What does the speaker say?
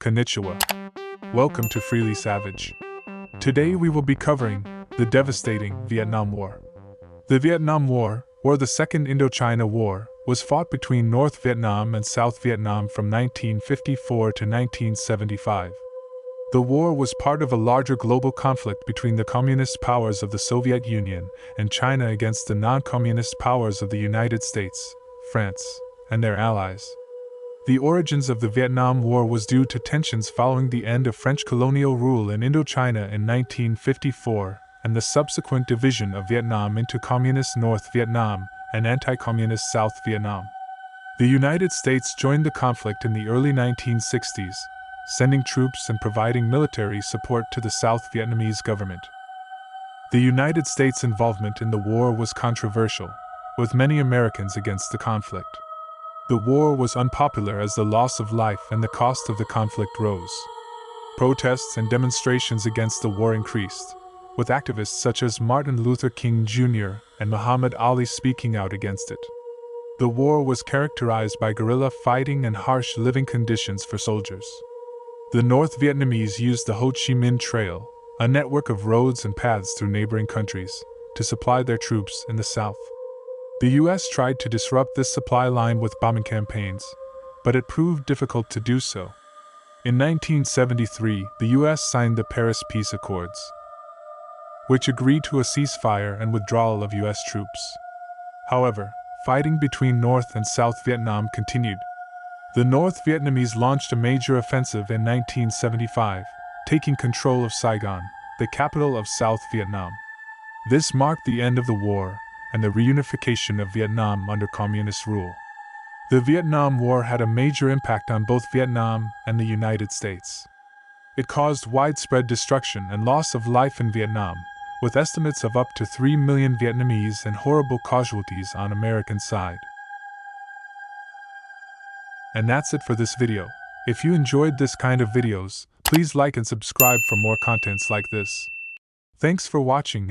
Konnichiwa. Welcome to Freely Savage. Today we will be covering the devastating Vietnam War. The Vietnam War, or the Second Indochina War, was fought between North Vietnam and South Vietnam from 1954 to 1975. The war was part of a larger global conflict between the communist powers of the Soviet Union and China against the non-communist powers of the United States, France, and their allies. The origins of the Vietnam War was due to tensions following the end of French colonial rule in Indochina in 1954 and the subsequent division of Vietnam into Communist North Vietnam and anti-communist South Vietnam. The United States joined the conflict in the early 1960s, sending troops and providing military support to the South Vietnamese government. The United States' involvement in the war was controversial, with many Americans against the conflict. The war was unpopular as the loss of life and the cost of the conflict rose. Protests and demonstrations against the war increased, with activists such as Martin Luther King Jr. and Muhammad Ali speaking out against it. The war was characterized by guerrilla fighting and harsh living conditions for soldiers. The North Vietnamese used the Ho Chi Minh Trail, a network of roads and paths through neighboring countries, to supply their troops in the south. The U.S. tried to disrupt this supply line with bombing campaigns, but it proved difficult to do so. In 1973, the U.S. signed the Paris Peace Accords, which agreed to a ceasefire and withdrawal of U.S. troops. However, fighting between North and South Vietnam continued. The North Vietnamese launched a major offensive in 1975, taking control of Saigon, the capital of South Vietnam. This marked the end of the war and the reunification of Vietnam under communist rule. The Vietnam War had a major impact on both Vietnam and the United States. It caused widespread destruction and loss of life in Vietnam, with estimates of up to 3 million Vietnamese and horrible casualties on American side. And that's it for this video. If you enjoyed this kind of videos, please like and subscribe for more contents like this. Thanks for watching and